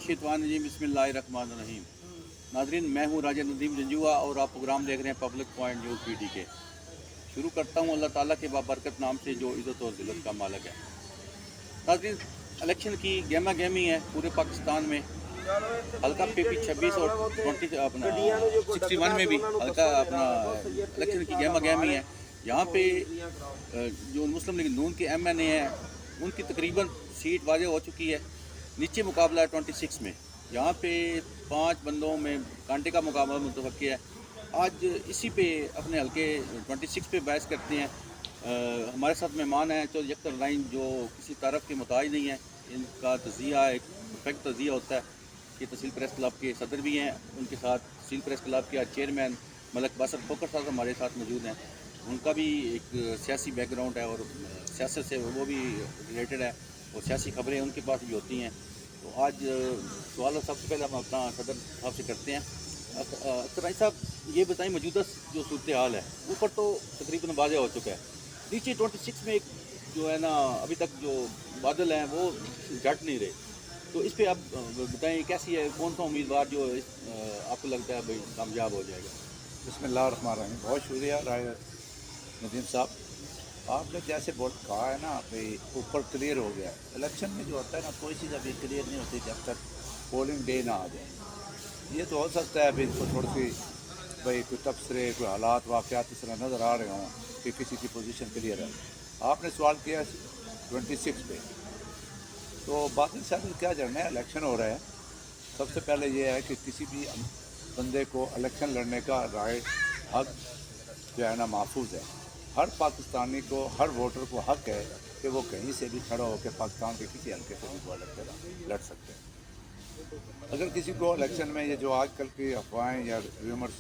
मिनश्शैतानिर्रजीम बिस्मिल्लाहिर्रहमानिर्रहीम। नाज़रीन, मैं हूँ राजा नदीम जंजुआ और आप प्रोग्राम देख रहे हैं पब्लिक पॉइंट न्यूज़ पीटी के। शुरू करता हूँ अल्लाह ताला के बाबरकत नाम से जो इज़्ज़त और ज़िल्लत का मालिक है। नाज़रीन, इलेक्शन की गहमा गहमी है पूरे पाकिस्तान में। हल्का PP 26 और 20 अपना 61 में भी हल्का अपना इलेक्शन की गहमा गहमी है। यहाँ पे जो मुस्लिम लीग नून के MNA हैं उनकी तकरीबन सीट वाज़ेह हो चुकी है। नीचे मुकाबला है 26 में। यहाँ पे 5 बंदों में कांटे का मुकाबला मुतवक्की है। आज इसी पे अपने हल्के 26 पे बहस करते हैं। हमारे साथ मेहमान हैं तो यकतर लाइन जो किसी तरफ के मुताज नहीं है। इनका तज़िया एक परफेक्ट तज़िया होता है कि तहसील प्रेस क्लब के सदर भी हैं। उनके साथ तहसील प्रेस क्लब के चेयरमैन मलक बासर खोकर साहब हमारे साथ मौजूद हैं। उनका भी एक सियासी बैकग्राउंड है और सियासत से वो भी रिलेटेड है और सियासी खबरें उनके पास भी होती हैं। तो आज सवाल सबसे पहले हम अपना सदर साहब से करते हैं। अख्तर साहब, ये बताएं मौजूदा जो सूरत हाल है ऊपर तो तकरीबन वाज़ेह हो चुका है, नीचे 26 में एक जो है ना अभी तक जो बादल हैं वो जट नहीं रहे। तो इस पर आप बताएं कैसी है, कौन सा उम्मीदवार जो आपको लगता है भाई कामयाब हो जाएगा? बिस्मिल्लाहिर्रहमानिर्रहीम। बहुत शुक्रिया राय नदीम साहब, आपने जैसे बहुत कहा है ना भाई ऊपर क्लियर हो गया। इलेक्शन में जो होता है ना कोई चीज़ अभी क्लियर नहीं होती जब तक पोलिंग डे ना आ जाए। ये तो हो सकता है अभी इसको थोड़ी सी भाई कोई तबसरे कोई हालात वाक़यात इस तरह नज़र आ रहे हों कि किसी की पोजीशन क्लियर है। आपने सवाल किया 26 पे, तो बाकी साहब क्या जानना है, इलेक्शन हो रहा है। सबसे पहले ये है कि किसी भी बंदे को इलेक्शन लड़ने का राइट हक जो है ना महफूज है। हर पाकिस्तानी को, हर वोटर को हक है कि वो कहीं से भी खड़ा होकर पाकिस्तान के किसी हल्के से भी वो इलेक्शन लड़ सकते हैं। अगर किसी को इलेक्शन में ये जो आजकल की अफवाहें या र्यूमर्स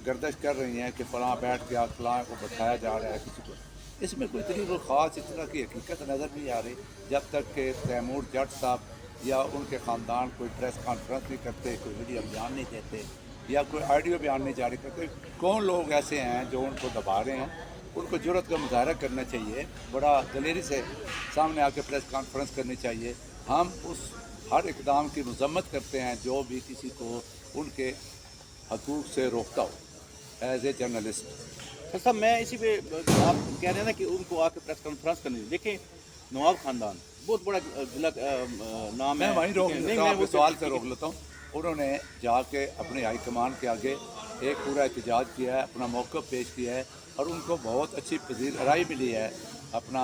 गर्दिश कर रही हैं कि फ़लाँ बैठ गया, फ़लाँ को बैठाया जा रहा है किसी को, इसमें कोई तरीक़ा ख़ास इस तरह की हकीकत नज़र नहीं आ रही जब तक कि तैमूर जट साहब या उनके ख़ानदान कोई प्रेस कॉन्फ्रेंस नहीं करते, कोई वीडियो बयान नहीं देते या कोई ऑडियो बयान नहीं जारी करते। कौन लोग ऐसे हैं जो उनको दबा रहे हैं? उनको जुर्रत का मुजाहरा करना चाहिए, बड़ा दलेरी से सामने आके प्रेस कॉन्फ्रेंस करनी चाहिए। हम उस हर इकदाम की मजम्मत करते हैं जो भी किसी को उनके हकूक़ से रोकता हो एज ए जर्नलिस्ट। सर साहब, मैं इसी पे आप कह रहे हैं ना कि उनको आके प्रेस कॉन्फ्रेंस करनी चाहिए। देखें, नवाब ख़ानदान बहुत बड़ा ज़िला नाम है। मैं वहीं रोक लेता हूँ, आपके सवाल से रोक लेता हूँ। उन्होंने जाके अपने हाईकमान के आगे एक पूरा एहतजाज किया है, अपना मौक़िफ़ पेश किया है और उनको बहुत अच्छी पज़ीराई मिली है अपना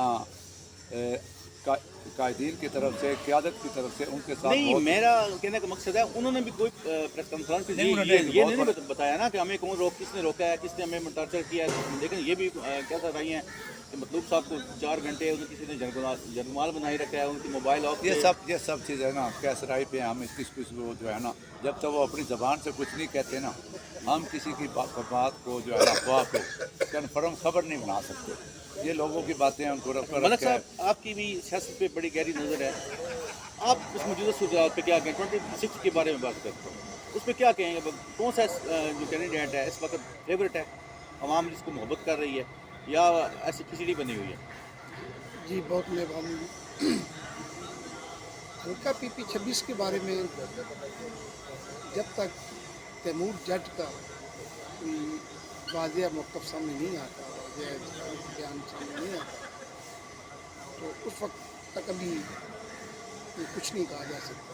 कायदीन की तरफ से, क़यादत की तरफ से। उनके साथ नहीं, मेरा कहने का मकसद है उन्होंने भी कोई प्रेस कॉन्फ्रेंस नहीं बताया ना कि हमें कौन किसने रोका है, किसने हमें टॉर्चर किया है। लेकिन ये भी क्या कर रही हैं कि मतलूब साहब को 4 घंटे उन्हें किसी ने जरगमाल बनाई रखा है, उनकी मोबाइल ऑफ। ये सब चीज़ है ना कैसराई पे हम किस को जो है ना जब तक वो अपनी ज़बान से कुछ नहीं कहते ना, हम किसी की बात को जो है ना अफवाह को कन्फर्म खबर नहीं बना सकते। ये लोगों की बातें हैं, उनको रख मलक साहब, आपकी भी सियासत पे बड़ी गहरी नज़र है। आप इस मौजूदा सूरत पे क्या कहें? 26 के बारे में बात करते हैं, उस पर क्या कहेंगे? कौन सा जो कैंडिडेट है इस वक्त फेवरेट है, आवाम जिसको मोहब्बत कर रही है या ऐसी खिचड़ी बनी हुई है? जी बहुत मेहरबानी। हल्का PP 26 के बारे में जब तक तैमूर जट का कोई वाज़ेह मौक़िफ़ सामने नहीं आता, वाज़ेह बयान सामने नहीं आता, तो उस वक्त तक अभी कुछ नहीं कहा जा सकता।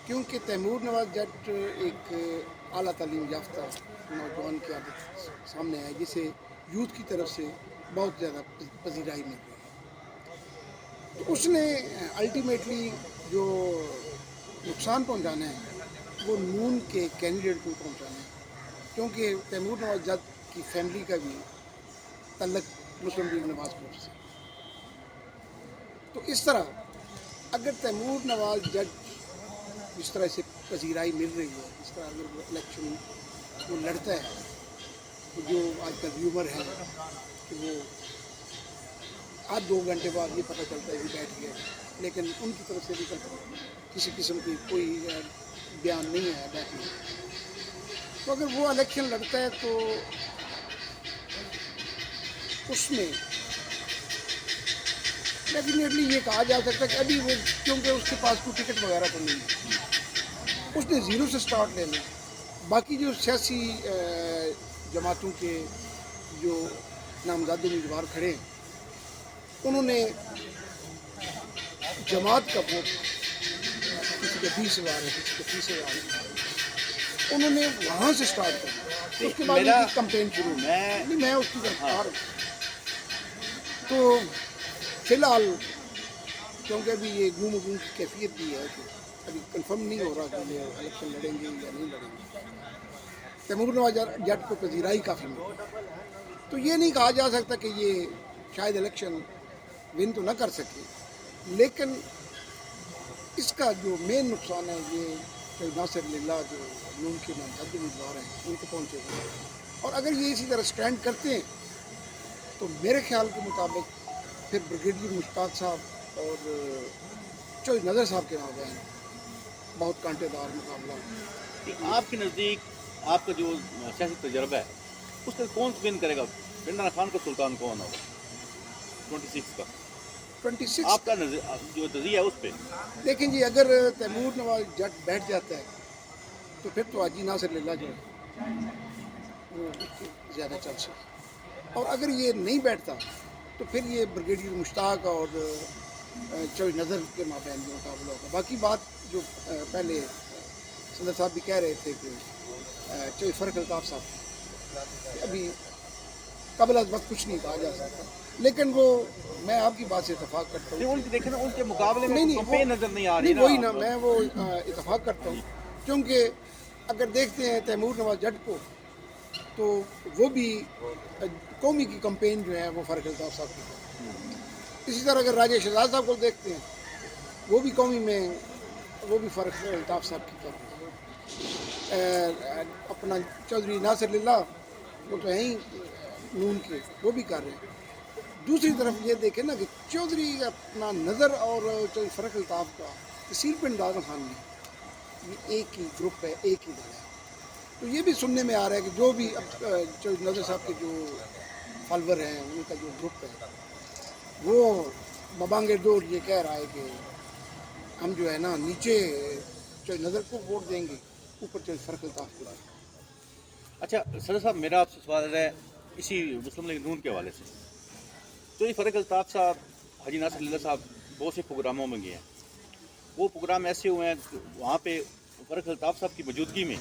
क्योंकि तैमूर नवाज़ जट एक आला तालीम याफ्ता नौजवान की आदत सामने है जिसे यूथ की तरफ से बहुत ज़्यादा पज़ीराई मिल रही है। तो उसने अल्टीमेटली जो नुकसान पहुंचाना है वो नून के कैंडिडेट को पहुंचाना है, क्योंकि तैमूर नवाज़ जट की फैमिली का भी तल्लक मुस्लिम लीग नवाज़ ग्रुप से। तो इस तरह अगर तैमूर नवाज़ जट जिस तरह से पज़ीराई मिल रही है, इस तरह अगर वो इलेक्शन वो लड़ता है, तो जो आजकल र्यूमर है कि वो आज 2 घंटे बाद ये पता चलता है कि बैठ गए, लेकिन उनकी तरफ से भी किसी किस्म की कोई बयान नहीं है बैठने। तो अगर वो इलेक्शन लड़ता है तो उसमें डेफिनेटली ये कहा जा सकता है कि अभी वो, क्योंकि उसके पास कोई टिकट वगैरह तो नहीं है, उसने ज़ीरो से स्टार्ट लेना है। बाकी जो सियासी जमातों के जो नामजद उम्मीदवार खड़े हैं, उन्होंने जमात का वोट, किसी के 20,000 है, किसी के 30,000 है, उन्होंने वहाँ से स्टार्ट करना, उसके बाद मेरा- उनकी कंपेन शुरू नहीं, मैं उसकी तरफ आ रहा हूँ। तो फिलहाल क्योंकि अभी ये घूम की कैफियत भी है कि अभी कंफर्म नहीं हो रहा कि ये इलेक्शन लड़ेंगे या नहीं लड़ेंगे। तैमूर नवाज जट को पजीराई काफ़ी मिली, तो ये नहीं कहा जा सकता कि ये शायद इलेक्शन विन तो ना कर सके, लेकिन इसका जो मेन नुकसान है ये कि नासिर लिल्ला जो नून के नामजद उम्मीदवार हैं उनको पहुँचेगा। और अगर ये इसी तरह स्टैंड करते हैं तो मेरे ख्याल के मुताबिक फिर ब्रिगेडियर मुश्ताक साहब और चौधरी नज़र साहब के नाम हैं, बहुत कांटेदार मुकाबला। कि आपके नज़दीक आपका जो सियासी तजर्बा है उसका कौन विन करेगा? इमरान खान का सुल्तान कौन होगा 26 का? 26 आपका जो नज़रिया है उस पर। लेकिन जी अगर तैमूर नवाज जट बैठ जाता है तो फिर तो हाजी नासिर लिल्ला जो है वो ज़्यादा चल सकता, और अगर ये नहीं बैठता तो फिर ये ब्रिगेडियर मुश्ताक और चौधरी नज़र के माबैन जो मुकाबला होगा। बाकी बात जो पहले सदर साहब भी कह रहे थे कि चौधरी फ़र्क अल्ताफ़ साहब, अभी कबल अज़ वक्त कुछ नहीं कहा जा सकता, लेकिन वो मैं आपकी बात से इतफाक़ करता हूँ। उनके देखे ना, उनके मुकाबले में नहीं, कंपेन वो- नज़र नहीं आ रही नहीं, वही ना, मैं वो इतफाक़ करता हूँ, क्योंकि अगर देखते हैं तैमूर नवाज जट को तो वो भी कौमी की कंपेन जो है वो फ़र्क अल्ताफ़ साहब की है। इसी तरह अगर राजेश शहजाद साहब को देखते हैं वो भी कौमी में वो भी फ़र्क अल्ताफ़ साहब की कर रहे हैं। अपना चौधरी नासिर लिल्ला वो तो हैं ही नून के, वो भी कर रहे हैं। दूसरी तरफ ये देखें ना कि चौधरी अपना नज़र और चौधरी फ़र्क अल्ताफ़ का तहसील पिंड दादर खान में ये एक ही ग्रुप है, एक ही दल है। तो ये भी सुनने में आ रहा है कि जो भी अब चौधरी नज़र साहब के जो फॉलोवर हैं उनका जो ग्रुप है वो बबांगे दौर ये कह रहा है कि हम जो है ना नीचे चौधरी नज़र को वोट देंगे, ऊपर चौधरी फ़र्क अल्ताफ़ को। अच्छा सदर साहब, मेरा आपसे सवाल है इसी मुस्लिम लीग नून के हवाले से। तो ये फ़र्क अल्ताफ़ साहब, हाजी नासिर लिल्ला साहब बहुत से प्रोग्रामों में गए हैं, वो प्रोग्राम ऐसे हुए हैं वहाँ पे फ़र्क अल्ताफ़ साहब की मौजूदगी में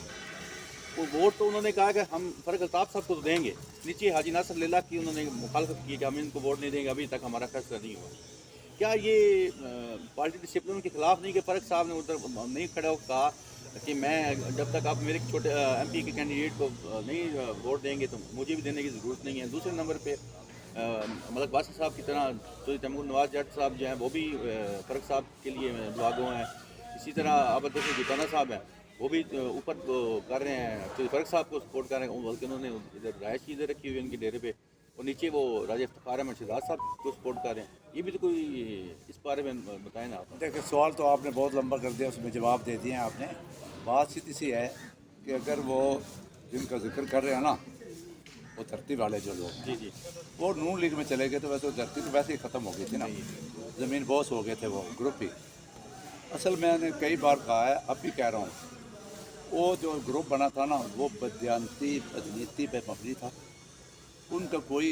वो वोट तो उन्होंने कहा कि हम फ़र्क अल्ताफ़ साहब को तो देंगे, नीचे हाजी नासिर लिल्ला की उन्होंने मुखालफत की कि हम इनको वोट नहीं देंगे, अभी तक हमारा फैसला नहीं हुआ। क्या ये पार्टी डिसिप्लिन के ख़िलाफ़ नहीं कि फ़र्क साहब ने उधर नहीं खड़ा हो कहा कि मैं जब तक आप मेरे छोटे MP के कैंडिडेट को नहीं वोट देंगे तो मुझे भी देने की ज़रूरत नहीं है। दूसरे नंबर पे मलक बासी साहब की तरह तो तैमूर नवाज जट साहब जो हैं वो भी फ़र्क साहब के लिए दुआगो हैं। इसी तरह अब देखिए जुटाना साहब हैं, वो भी ऊपर कर रहे हैं, तो फ़र्क साहब को सपोर्ट कर रहे हैं, बल्कि उन्होंने इधर राइश की इधर रखी हुई है उनके डेरे पे, और नीचे वो राजा इफ्तिखार अहमद शहजाद साहब को सपोर्ट कर रहे हैं। ये भी तो कोई इस बारे में बताएं ना आप। देखिए सवाल तो आपने बहुत लंबा कर दिया, उसमें जवाब दे दिए आपने। बात सीधी सी है कि अगर वो जिनका जिक्र कर रहे हैं ना वो धरती वाले जो लोग जी जी, वो नून लीग में चले गए तो वैसे धरती तो वैसे ही ख़त्म हो गई थी ना, ज़मीन बॉस हो गए थे वो ग्रुप ही। असल मैंने कई बार कहा है, अब भी कह रहा हूँ, वो जो ग्रुप बना था ना वो बदयांती राजनीति पे मबनी था। उनका कोई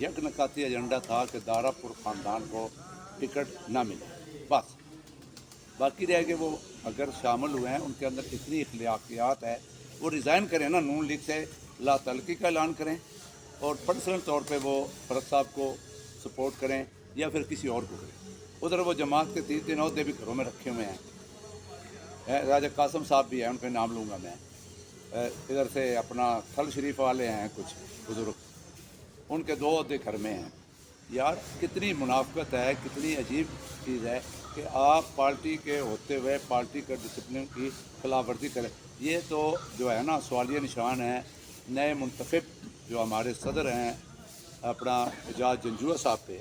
यकनकाती एजेंडा था कि दारापुर ख़ानदान को टिकट ना मिले, बस। बाकी रह के वो अगर शामिल हुए हैं, उनके अंदर इतनी अखलाकियात है, वो रिज़ाइन करें ना नून लीग से, ला तलकी का ऐलान करें और पर्सनल तौर पे वो फ़र्क साहब को सपोर्ट करें या फिर किसी और को करें। उधर वो जमात के 3 अहदे भी घरों में रखे हुए हैं। राजा कासम साहब भी हैं, उनके नाम लूँगा मैं। इधर से अपना थल शरीफ वाले हैं कुछ बुज़ुर्ग, उनके 2 अहदे घर में हैं। यार कितनी मुनाफकत है, कितनी अजीब चीज़ है कि आप पार्टी के होते हुए पार्टी का डिसिप्लिन की खिलाफ वर्जी करें। ये तो जो है ना सवालिया निशान है नए मुंतखब जो हमारे सदर हैं अपना एजाज जंजुआ साहब पे,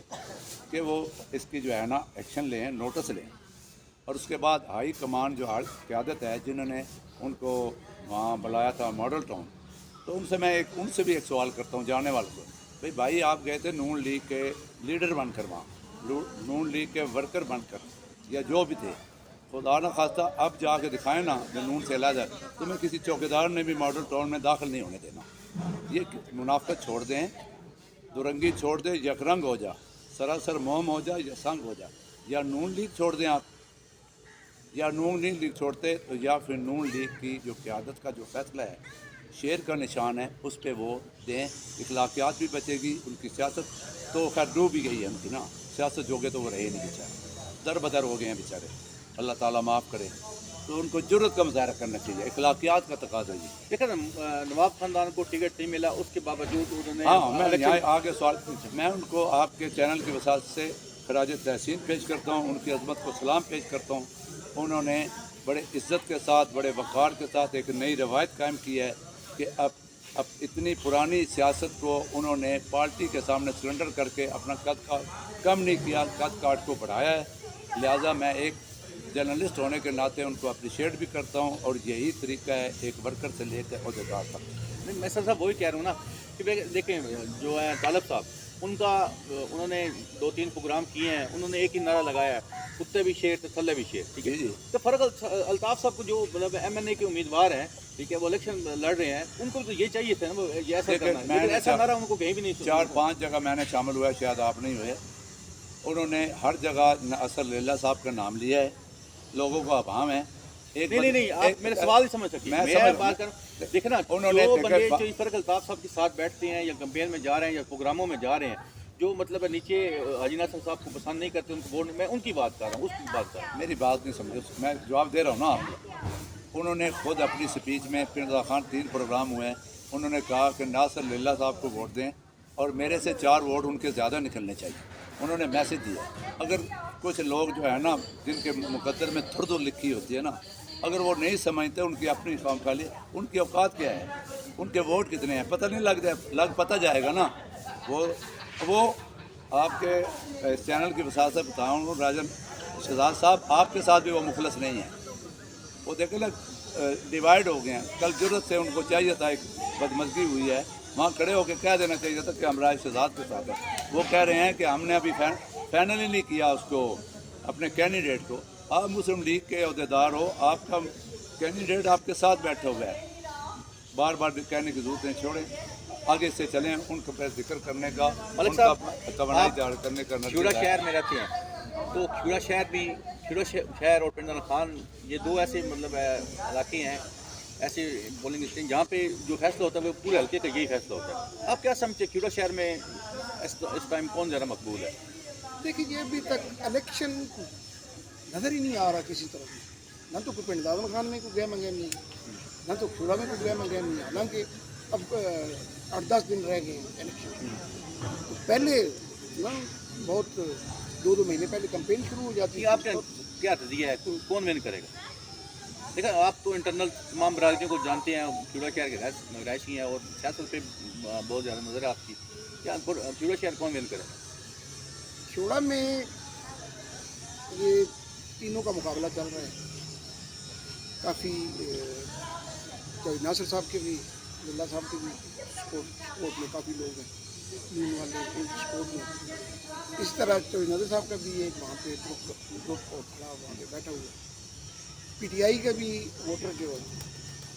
कि वो इसकी जो है ना एक्शन लें, नोटिस लें। और उसके बाद हाई कमान जो क़यादत है जिन्होंने उनको वहाँ बुलाया था मॉडल टाउन, तो उनसे भी एक सवाल करता हूँ जाने वाले को, भाई आप गए थे नून लीग के लीडर बनकर वहाँ, नून लीग के वर्कर बनकर या जो भी थे, खुदा न खास्ता अब जाके दिखाएं ना कि नून से अलग है, तुम्हें किसी चौकीदार ने भी मॉडल टाउन में दाखिल नहीं होने देना। ये मुनाफत छोड़ दें, दुरंगी छोड़ दें, यकरंग हो जा, सरासर मोम हो जा या संग हो जा। या नून लीग छोड़ दें आप, या नून लीग छोड़ते तो या फिर नून लीग की जो क़यादत का जो फैसला है, शेर का निशान है, उस पर वो दें। इखलाकियात भी बचेगी, उनकी सियासत तो खैर डूब ही गई है उनकी ना, सियासत जोगे तो वो रहे नहीं बेचारे, दर बदर हो गए हैं बेचारे, अल्लाह ताला माफ़ करे। तो उनको जुर्रत का मुजाहरा करना चाहिए, इखलाकियात का तकाज़ा है। देखा ना, नवाब खानदान को टिकट नहीं मिला, उसके बावजूद उन्होंने हाँ, मैं यहाँ आगे सवाल मैं उनको आपके चैनल की वसात से खराज तहसीन पेश करता हूँ, उनकी अज़मत को सलाम पेश करता हूँ। उन्होंने बड़े इज़्ज़त के साथ, बड़े वक़ार के साथ एक नई रवायत कायम की है कि अब इतनी पुरानी सियासत को उन्होंने पार्टी के सामने सरेंडर करके अपना कद का कम नहीं किया, कद काट को बढ़ाया है। लिहाजा मैं एक जर्नलिस्ट होने के नाते उनको अप्रिशिएट भी करता हूँ, और यही तरीका है एक वर्कर से लेकर अहदेदार तक। नहीं, मैं सर साहब वही कह रहा हूँ ना कि देखें, जो है तालब साहब, उनका उन्होंने 2-3 प्रोग्राम किए हैं, उन्होंने एक ही नारा लगाया है, कुत्ते भी शेर तो थल्ले भी शेर, ठीक है। तो फ़र्क अल्ताफ़ साहब को जो मतलब MNA के उम्मीदवार हैं, ठीक है, वो इलेक्शन लड़ रहे हैं, उनको तो ये चाहिए था ना, वो ये ऐसा करना है, लेकिन ऐसा नारा उनको कहीं भी नहीं। 4-5 जगह मैंने शामिल हुआ, शायद आप नहीं हुए। उन्होंने हर जगह असर लैला साहब का नाम लिया है, लोगों को अभाम है। नहीं, आप मेरे सवाल ही समझ सकते हैं। मैं बात कर देखे ना, उन्होंने जो बंदे जो फ़र्क अल्ताफ़ साहब के साथ बैठते हैं या कैंपेन में जा रहे हैं या प्रोग्रामों में जा रहे हैं, जो मतलब है नीचे हाजी नासिर साहब को पसंद नहीं करते, उनको वोट, मैं उनकी बात कर रहा हूँ, उसकी बात कर रहा हूँ। मेरी बात नहीं समझे, मैं जवाब दे रहा हूँ ना आपको। उन्होंने खुद अपनी स्पीच में, पिंडा खान 3 प्रोग्राम हुए, उन्होंने कहा कि नासिर लैला साहब को वोट दें और मेरे से 4 वोट उनके ज़्यादा निकलने चाहिए। उन्होंने मैसेज दिया। अगर कुछ लोग जो है ना, जिनके मुकद्दर में थुर्द लिखी होती है ना, अगर वो नहीं समझते उनकी अपनी काम खा ली, उनकी औकात क्या है, उनके वोट कितने हैं पता नहीं पता जाएगा ना। वो आपके इस चैनल की वसात से बताऊँ, राजन शहजाद साहब आपके साथ भी वो मुखलस नहीं है। वो देखे ना, डिवाइड हो गए हैं। कल जरूरत से उनको चाहिए था, एक बदमज़गी हुई है, वहाँ खड़े होकर कह देना चाहिए था कि हम राज शहजाद के साथ हैं। वो कह रहे हैं कि हमने अभी फाइनल ही नहीं किया उसको, अपने कैंडिडेट को। आप मुस्लिम लीग के अहदेदार हो, आपका कैंडिडेट आपके साथ बैठा हुआ है, बार बार कहने की जरूरत नहीं, छोड़ें, आगे से चलें। उनके पर जिक्र करने का, उनका तवानाई जाहिर करने का खिवड़ा शहर में रहते हैं, तो खिवड़ा शहर और पिंडा खान, ये 2 ऐसे मतलब इलाके हैं, ऐसे बोलेंगे जहाँ पे जो फैसला होता है वो पूरे हल्के का यही फैसला होता है। आप क्या समझते, खिवड़ा शहर में इस टाइम कौन ज़्यादा मकबूल है? देखिए, ये अभी तक इलेक्शन नज़र ही नहीं आ रहा किसी तरह की, ना तो कोई पिंडावन खान में कोई गया मंगे नहीं, ना तो खिवड़ा में कोई गया मंगे नहीं। हालांकि अब 8-10 दिन रह गए इलेक्शन। तो पहले ना बहुत 2-2 महीने पहले कैंपेन शुरू हो जाती है। आपका क्या नज़रिया है, कौन विन करेगा? देखा, आप तो इंटरनल तमाम बरादरियों को जानते हैं, खिवड़ा शहर के रहायशी हैं और सियासत पे बहुत ज़्यादा नज़र है आपकी। क्या खिवड़ा शहर कौन विन करेगा? खिवड़ा में ये तीनों का मुकाबला चल रहा है। काफ़ी चाहे नासिर साहब के भी, लल्ला साहब के भी सपोर्ट में काफ़ी लोग हैं, यून वाले उनकी सपोर्ट में। इस तरह चाहे नासिर साहब का भी एक वहाँ पे ग्रुप खड़ा वहाँ पे बैठा हुआ है। PTI का भी वोटर जो है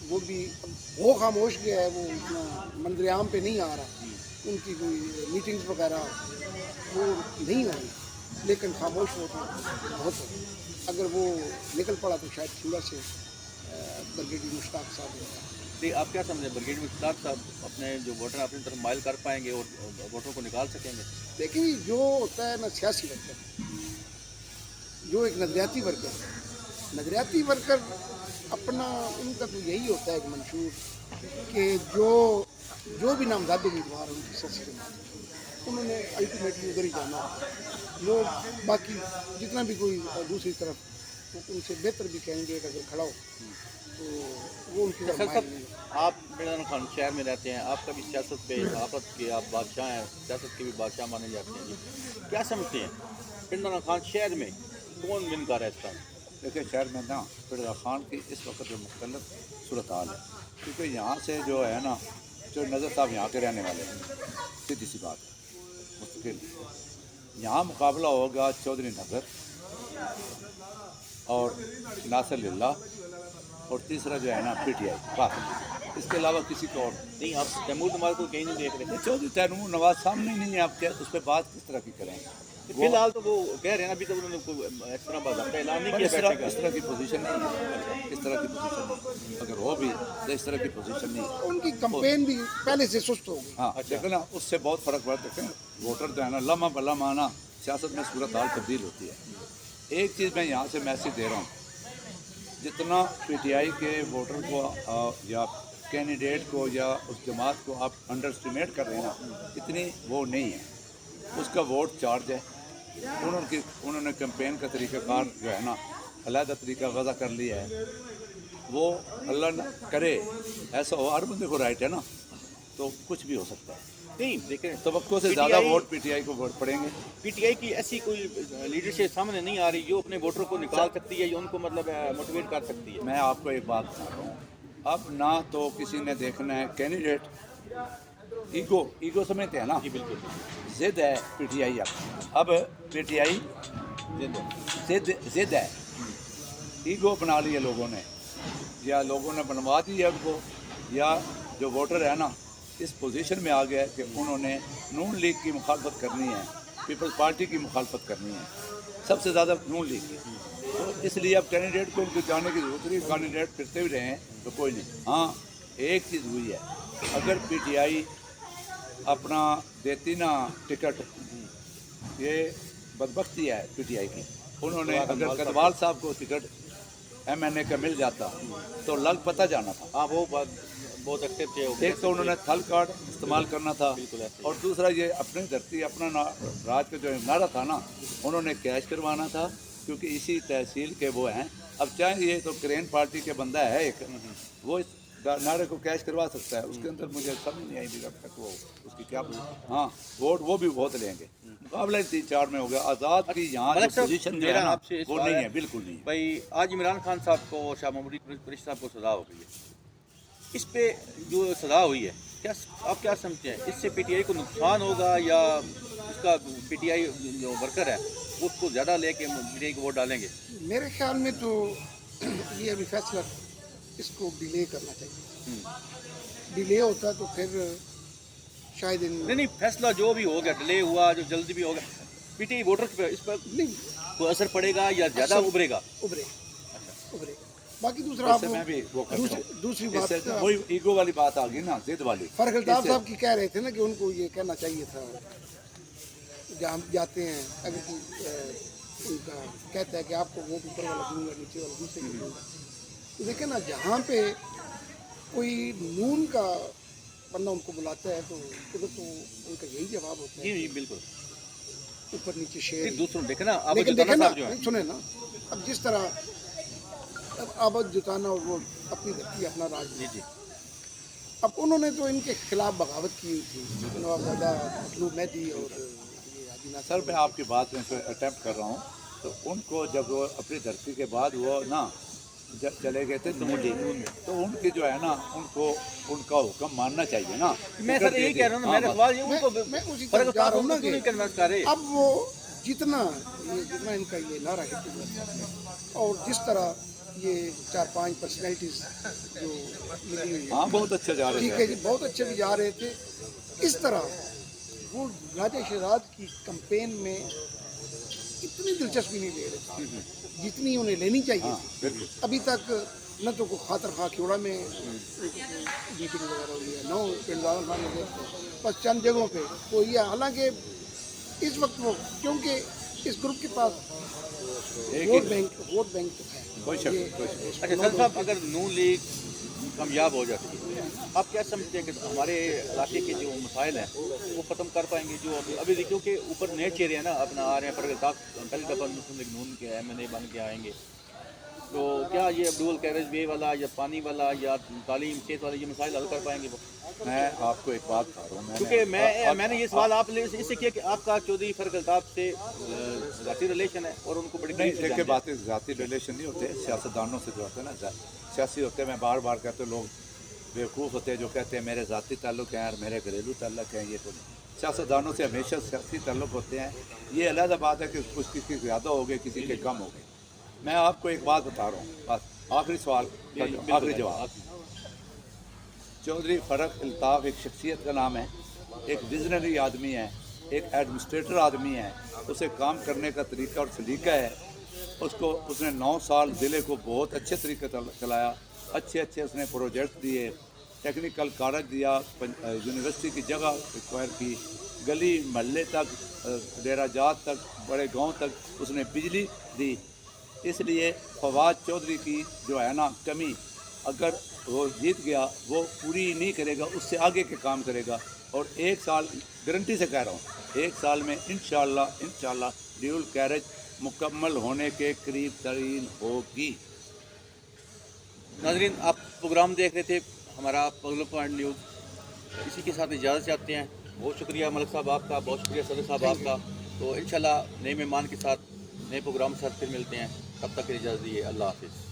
वो भी वो खामोश गया है, वो इतना मंजर-ए-आम पे नहीं आ रहा, उनकी कोई मीटिंग्स वगैरह वो नहीं हो रही, लेकिन खामोश वोटर बहुत है। अगर वो निकल पड़ा तो शायद खिवड़ा से ब्रिगेडियर मुश्ताक साहब होता। नहीं, आप क्या समझें, ब्रिगेडियर मुश्ताक साहब अपने जो वोटर अपनी तरफ माइल कर पाएंगे और वोटरों को निकाल सकेंगे? देखिए, जो होता है ना सियासी वर्कर, जो एक नजरियाती वर्कर अपना, उनका तो यही होता है कि मंशूर कि जो भी नामजद उम्मीदवार हैं उनकी सच से उन्होंने अल्टीमेटली उधर ही जाना। वो बाकी जितना भी कोई दूसरी तरफ उनसे बेहतर भी कैंडिडेट अगर खड़ा हो तो वो उनकी तरफ माइल नहीं। आप पिंडा खान शहर में रहते हैं, आपका भी सियासत पे आपत के आप बादशाह हैं, सियासत के भी बादशाह माने जाते हैं जी। क्या समझते हैं पिंडा खान शहर में कौन विन कर है इस टाइम? देखिए, शहर में ना पिंडा खान की इस वक्त जो मुख्तलिफ सूरत हाल है, क्योंकि यहाँ से जो है ना, जो नज़र साहब यहाँ के रहने वाले हैं, सीधी सी बात है, मुस्तकिल यहाँ मुकाबला होगा चौधरी नगर और नासिर लिल्ला और तीसरा जो है ना PTI बस, इसके अलावा किसी को और नहीं, आप तैमूर नवाज को कहीं नहीं देख रहे। चौधरी तैमूर नवाज सामने नहीं है, आप क्या उस पर बात किस तरह की करें? फिलहाल तो वो कह रहे हैं, अभी तक उन्होंने कोई इस तरह बात ऐलान नहीं किया बैठने का। इस तरह की पोजीशन नहीं है, इस तरह की पोजीशन नहीं, अगर हो भी तो इस तरह की पोजीशन नहीं है। उनकी कंपेन भी पहले से सुस्त हो गई। हाँ लेकिन ना उससे बहुत फ़र्क पड़ता है। वोटर जो है ना लम्हा बलम्हा ना सियासत में सूरत हाल तब्दील होती है। एक चीज़ मैं यहाँ से मैसेज दे रहा हूँ, जितना PTI के वोटर को या कैंडिडेट को या उस जमात को आप अंडर एस्टिमेट कर रहे हैं ना, इतनी वो नहीं है। उसका वोट चार्ज है। उन्होंने कैंपेन का तरीक़ाकार जो है ना अलहदा तरीका वज़ा कर लिया है। वो अल्लाह न करे ऐसा हो, हर बंदे को राइट है ना, तो कुछ भी हो सकता है। नहीं देखें, तवक्को से ज़्यादा वोट PTI को वोट पड़ेंगे। PTI की ऐसी कोई लीडरशिप सामने नहीं आ रही जो अपने वोटरों को निकाल सकती है, जो उनको मतलब मोटिवेट कर सकती है। मैं आपको एक बात बता रहा हूँ, अब ना तो किसी ने देखना है कैंडिडेट, ईगो समझते हैं ना, जी बिल्कुल, जिद है PTI अब PTI जिद है, ईगो बना लिया लोगों ने, या लोगों ने बनवा दी है उनको, या जो वोटर है ना इस पोजीशन में आ गया है कि उन्होंने नून लीग की मुखालफत करनी है, पीपल्स पार्टी की मुखालफत करनी है, सबसे ज़्यादा नून लीग की। तो इसलिए अब कैंडिडेट को उनको जाने की जरूरत नहीं, कैंडिडेट फिरते भी रहे हैं तो कोई नहीं। हाँ एक चीज़ हुई है, अगर PTI अपना देती ना टिकट, ये बदबख्ती है PTI की, उन्होंने अगर कदवाल साहब को टिकट MNA का मिल जाता तो लग पता जाना था। हाँ वो बात बहुत एक्टिव थे। एक तो उन्होंने थल कार्ड इस्तेमाल करना था, बिल्कुल ऐसे ही। और दूसरा ये अपनी धरती अपना राज का जो नारा था ना, उन्होंने कैश करवाना था, क्योंकि इसी तहसील के वो हैं। अब चाहे ये तो क्रेन पार्टी के बंदा है एक, वो इस नारे को कैश करवा सकता है। उसके अंदर मुझे समझ नहीं आई भी अब तक वो उसकी क्या। हाँ वोट वो भी बहुत लेंगे, मुकाबला 3-4 में हो गया। आज़ाद की यहाँ जो पोजीशन जो है ना वो नहीं है, बिल्कुल नहीं है। भाई आज इमरान खान साहब को और शाह महमूद कुरैशी साहब को सज़ा हो गई है, इस पे जो सज़ा हुई है, क्या आप क्या समझते हैं, इससे PTI को नुकसान होगा या इसका PTI जो वर्कर है वो उसको ज़्यादा लेके PTI को वोट डालेंगे? मेरे ख्याल में तो ये अभी फैसला इसको डिले करना चाहिए। डिले होता तो फिर शायद नहीं, फैसला जो भी हो गया, डिले हुआ, जो जल्दी भी होगा, PTI वोटर्स पे इस पर नहीं कोई असर पड़ेगा या ज़्यादा उभरेगा? उभरेगा। बाकी दूसरा आप मैं भी वो दूसरी बात वही ईगो वाली बात आ गई ना, जिद वाली। फरक अल्ताफ साहब की कह रहे थे ना कि उनको ये कहना चाहिए था, जहाँ जाते हैं अगर उनका कहता है कि आपको वोट ऊपर वाला दूंगा, नीचे वाला दूसरे को दूंगा, तो देखें ना जहाँ पे कोई नून का बंदा उनको बुलाता है तो उधर तो उनका यही जवाब होता है। जी बिल्कुल, ऊपर नीचे शेर। दूसरों देखे ना, आप लेकिन जुटाना देखें ना, साहब जो है, सुने ना, अब जिस तरह अब आबाद जुटाना और वो अपनी धरती अपना राज। जी अब उन्होंने तो इनके खिलाफ बगावत की हुई थी, नवाबजादा मतलूब मेहदी और ये हाजी नासिर। सर मैं आपकी बात में अटैम्प्ट कर रहा हूँ, तो उनको जब वो अपनी धरती के बाद वो ना जब चले गए थे नून लीग में, तो उनकी जो है ना उनको उनका हुक्म मानना चाहिए ना। मैं सर यही कह रहा हूँ ना, मेरा सवाल ये उनको मैं उसी फर्क तरफ जा रहा हूँ ना क्यों नहीं कि कन्वर्ट कर रहे? अब वो जितना इनका ये नारा है और जिस तरह ये 4-5 पर्सनैलिटीज जो मिली हुई है, हाँ बहुत अच्छा जा रहे ठीक थे। है जी, बहुत अच्छे भी जा रहे थे। इस तरह वो राजा शहजाद की कैंपेन में इतनी दिलचस्पी नहीं ले रहे थे जितनी उन्हें लेनी चाहिए थी। अभी तक न तो कोई खातर खा खियोड़ा में मीटिंग वगैरह हुई है, न पिंडाल खाने में, बस चंद जगहों पे कोई है। हालांकि इस वक्त वो क्योंकि इस ग्रुप के पास वोट बैंक तो है। कोई ये अच्छा सर साहब, अगर नून लीग कामयाब हो जाती है, आप क्या समझते हैं कि हमारे इलाके के जो मसाइल हैं वो ख़त्म कर पाएंगे? जो अभी देखिए कि ऊपर नए चेहरे हैं ना अपना आ रहे हैं, फर्क अल्ताफ पहली दफ़ा मुस्लिम लीग नून के MNA बन के आएंगे, तो क्या ये डुअल कैरेज वे वाला या पानी वाला या तालीम सेहत वाला ये मसाइल हल कर पाएंगे वो? मैं आपको एक बात बता रहा हूँ, क्योंकि मैंने ये सवाल आप इससे किया कि आपका चौधरी फर्क अल्ताफ से ज़ाती रिलेशन है और उनको बड़ी नहीं देखिए, बातें ज़ाती रिलेशन नहीं होते, सियासतदानों से जो होते हैं ना सियासी होते हैं। मैं बार बार कहते लोग बेवकूफ़ होते हैं जो कहते हैं मेरे ज़ाती ताल्लुक़ हैं और मेरे घरेलू ताल्लुक़ हैं, ये तो सियासतदानों से हमेशा सियासी ताल्लुक़ होते हैं। ये अलग बात है कि कुछ किसी के ज़्यादा हो गए, किसी के कम हो गए। मैं आपको एक बात बता रहा हूँ, बस आखिरी सवाल का आखिरी जवाब। चौधरी फ़रख अल्ताफ़ एक शख्सियत का नाम है, एक विजनरी आदमी है, एक एडमिनिस्ट्रेटर आदमी है। उसे काम करने का तरीका और सलीका है। उसने 9 साल ज़िले को बहुत अच्छे तरीके से चलाया। अच्छे उसने प्रोजेक्ट दिए, टेक्निकल कॉलेज दिया, यूनिवर्सिटी की जगह एक्वायर की, गली महल्ले तक, डेरा जात तक, बड़े गांव तक उसने बिजली दी। इसलिए फवाद चौधरी की जो है ना कमी, अगर वो जीत गया वो पूरी नहीं करेगा, उससे आगे के काम करेगा। और 1 साल गारंटी से कह रहा हूँ, 1 साल में इंशाल्लाह ड्यूल कैरेज मुकम्मल होने के करीब तरीन होगी। नाजरीन, आप प्रोग्राम देख रहे थे हमारा पब्लिक पॉइंट न्यूज़, इसी के साथ इजाज़त चाहते हैं। बहुत शुक्रिया मलिक साहब आपका, बहुत शुक्रिया सदर साहब आपका। तो इंशाल्लाह नए मेहमान के साथ नए प्रोग्राम के साथ फिर मिलते हैं। तब तक के लिए इजाज़त दीजिए। अल्लाह हाफिज़।